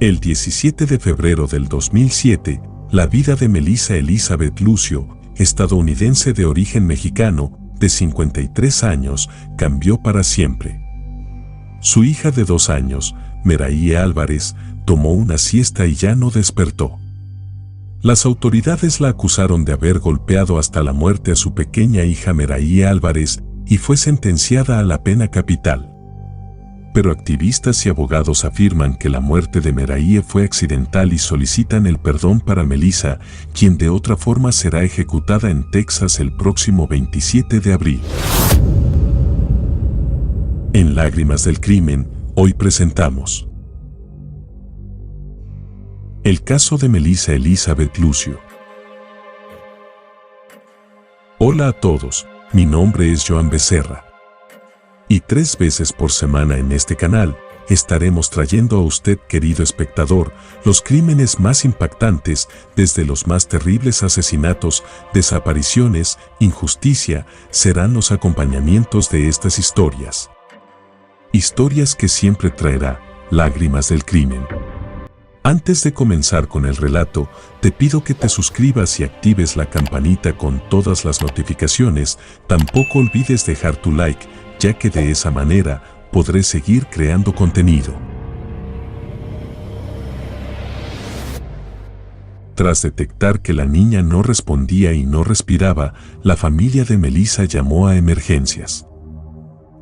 El 17 de febrero del 2007, la vida de Melissa Elizabeth Lucio, estadounidense de origen mexicano, de 53 años, cambió para siempre. Su hija de 2 años, Meraye Álvarez, tomó una siesta y ya no despertó. Las autoridades la acusaron de haber golpeado hasta la muerte a su pequeña hija Meraye Álvarez y fue sentenciada a la pena capital. Pero activistas y abogados afirman que la muerte de Meraye fue accidental y solicitan el perdón para Melissa, quien de otra forma será ejecutada en Texas el próximo 27 de abril. En Lágrimas del Crimen, hoy presentamos el caso de Melissa Elizabeth Lucio. Hola a todos, mi nombre es Joan Becerra. Y 3 veces por semana en este canal, estaremos trayendo a usted, querido espectador, los crímenes más impactantes, desde los más terribles asesinatos, desapariciones, injusticia, serán los acompañamientos de estas historias. Historias que siempre traerá Lágrimas del Crimen. Antes de comenzar con el relato, te pido que te suscribas y actives la campanita con todas las notificaciones. Tampoco olvides dejar tu like, ya que de esa manera podré seguir creando contenido. Tras detectar que la niña no respondía y no respiraba, la familia de Melissa llamó a emergencias.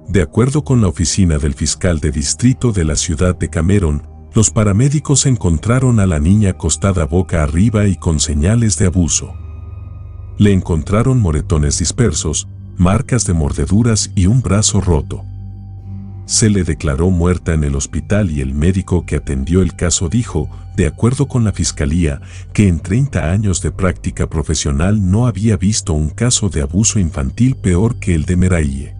De acuerdo con la oficina del fiscal de distrito de la ciudad de Cameron, los paramédicos encontraron a la niña acostada boca arriba y con señales de abuso. Le encontraron moretones dispersos, marcas de mordeduras y un brazo roto. Se le declaró muerta en el hospital y el médico que atendió el caso dijo, de acuerdo con la fiscalía, que en 30 años de práctica profesional no había visto un caso de abuso infantil peor que el de Meraye.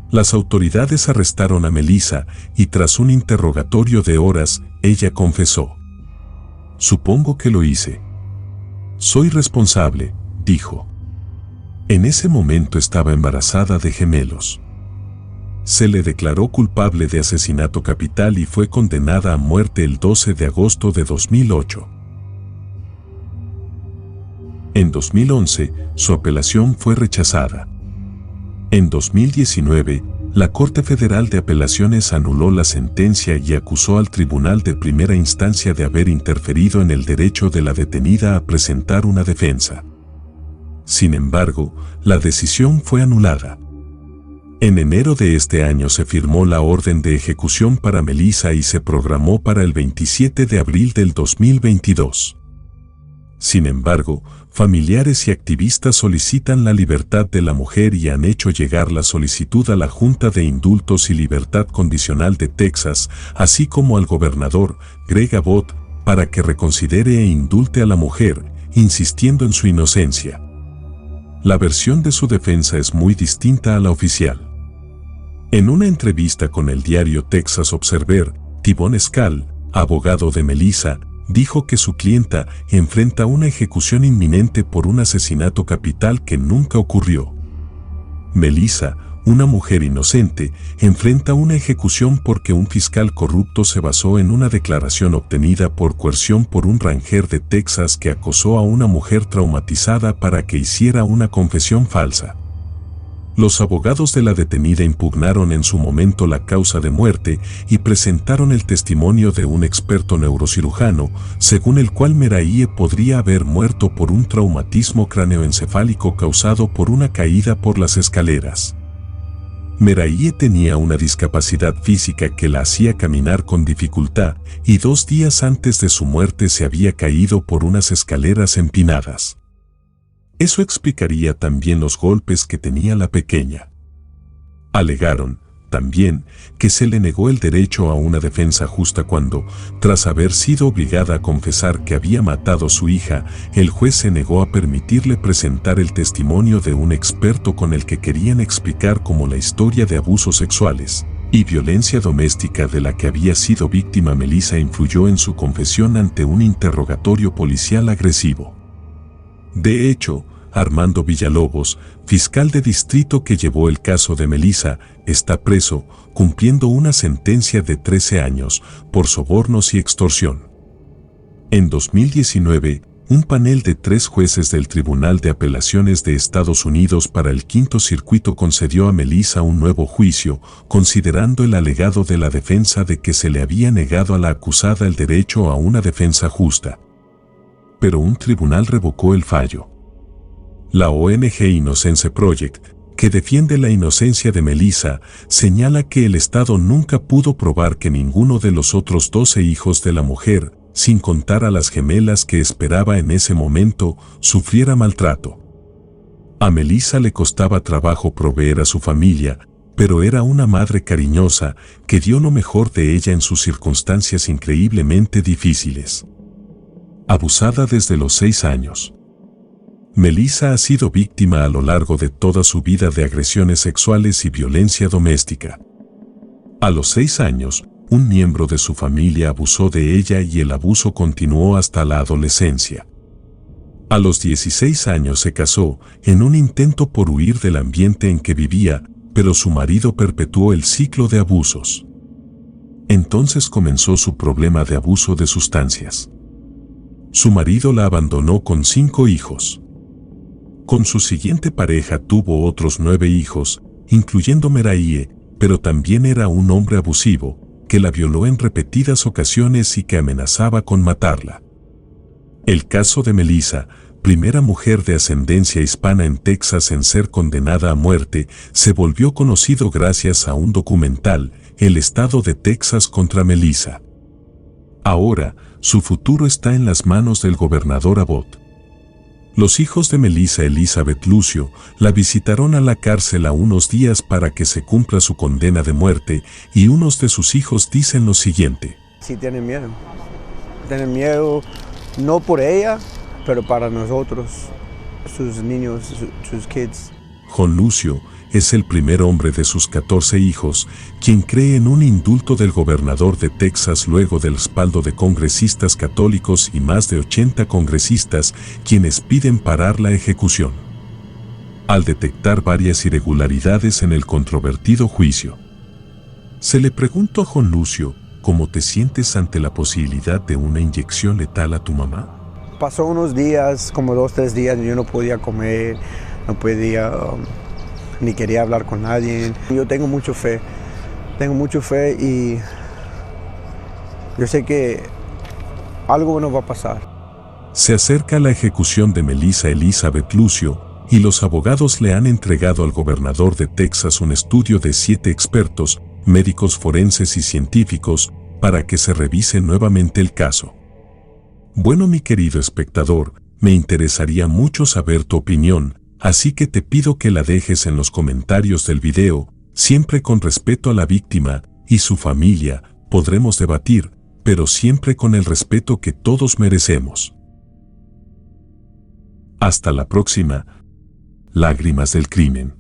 Las autoridades arrestaron a Melissa y tras un interrogatorio de horas, ella confesó. Supongo que lo hice. Soy responsable, dijo. En ese momento estaba embarazada de gemelos. Se le declaró culpable de asesinato capital y fue condenada a muerte el 12 de agosto de 2008. En 2011, su apelación fue rechazada. En 2019, la Corte Federal de Apelaciones anuló la sentencia y acusó al Tribunal de Primera Instancia de haber interferido en el derecho de la detenida a presentar una defensa. Sin embargo, la decisión fue anulada. En enero de este año se firmó la orden de ejecución para Melissa y se programó para el 27 de abril del 2022. Sin embargo, familiares y activistas solicitan la libertad de la mujer y han hecho llegar la solicitud a la Junta de Indultos y Libertad Condicional de Texas, así como al gobernador, Greg Abbott, para que reconsidere e indulte a la mujer, insistiendo en su inocencia. La versión de su defensa es muy distinta a la oficial. En una entrevista con el diario Texas Observer, Tivon Scal, abogado de Melissa, dijo que su clienta enfrenta una ejecución inminente por un asesinato capital que nunca ocurrió. Melissa, una mujer inocente, enfrenta una ejecución porque un fiscal corrupto se basó en una declaración obtenida por coerción por un ranger de Texas que acosó a una mujer traumatizada para que hiciera una confesión falsa. Los abogados de la detenida impugnaron en su momento la causa de muerte y presentaron el testimonio de un experto neurocirujano, según el cual Meraye podría haber muerto por un traumatismo cráneoencefálico causado por una caída por las escaleras. Meraye tenía una discapacidad física que la hacía caminar con dificultad y 2 días antes de su muerte se había caído por unas escaleras empinadas. Eso explicaría también los golpes que tenía la pequeña. Alegaron, también, que se le negó el derecho a una defensa justa cuando, tras haber sido obligada a confesar que había matado a su hija, el juez se negó a permitirle presentar el testimonio de un experto con el que querían explicar cómo la historia de abusos sexuales y violencia doméstica de la que había sido víctima Melissa influyó en su confesión ante un interrogatorio policial agresivo. De hecho, Armando Villalobos, fiscal de distrito que llevó el caso de Melissa, está preso, cumpliendo una sentencia de 13 años por sobornos y extorsión. En 2019, un panel de 3 jueces del Tribunal de Apelaciones de Estados Unidos para el Quinto Circuito concedió a Melissa un nuevo juicio, considerando el alegado de la defensa de que se le había negado a la acusada el derecho a una defensa justa. Pero un tribunal revocó el fallo. La ONG Innocence Project, que defiende la inocencia de Melissa, señala que el Estado nunca pudo probar que ninguno de los otros 12 hijos de la mujer, sin contar a las gemelas que esperaba en ese momento, sufriera maltrato. A Melissa le costaba trabajo proveer a su familia, pero era una madre cariñosa que dio lo mejor de ella en sus circunstancias increíblemente difíciles. Abusada desde los 6 años. Melissa ha sido víctima a lo largo de toda su vida de agresiones sexuales y violencia doméstica. A los 6 años, un miembro de su familia abusó de ella y el abuso continuó hasta la adolescencia. A los 16 años se casó, en un intento por huir del ambiente en que vivía, pero su marido perpetuó el ciclo de abusos. Entonces comenzó su problema de abuso de sustancias. Su marido la abandonó con 5 hijos. Con su siguiente pareja tuvo otros 9 hijos, incluyendo Meraye, pero también era un hombre abusivo, que la violó en repetidas ocasiones y que amenazaba con matarla. El caso de Melissa, primera mujer de ascendencia hispana en Texas en ser condenada a muerte, se volvió conocido gracias a un documental, El Estado de Texas contra Melissa. Ahora, su futuro está en las manos del gobernador Abbott. Los hijos de Melissa Elizabeth Lucio la visitaron a la cárcel a unos días para que se cumpla su condena de muerte y unos de sus hijos dicen lo siguiente. Sí tienen miedo. Tienen miedo no por ella, pero para nosotros, sus niños, sus kids. John Lucio es el primer hombre de sus 14 hijos quien cree en un indulto del gobernador de Texas luego del respaldo de congresistas católicos y más de 80 congresistas quienes piden parar la ejecución. Al detectar varias irregularidades en el controvertido juicio, se le preguntó a John Lucio, ¿cómo te sientes ante la posibilidad de una inyección letal a tu mamá? Pasó unos días, como 2 o 3 días, yo no podía comer, no podía, ni quería hablar con nadie. Yo tengo mucha fe y yo sé que algo bueno va a pasar. Se acerca la ejecución de Melissa Elizabeth Lucio y los abogados le han entregado al gobernador de Texas un estudio de 7 expertos, médicos forenses y científicos, para que se revise nuevamente el caso. Bueno, mi querido espectador, me interesaría mucho saber tu opinión, así que te pido que la dejes en los comentarios del video, siempre con respeto a la víctima y su familia. Podremos debatir, pero siempre con el respeto que todos merecemos. Hasta la próxima. Lágrimas del crimen.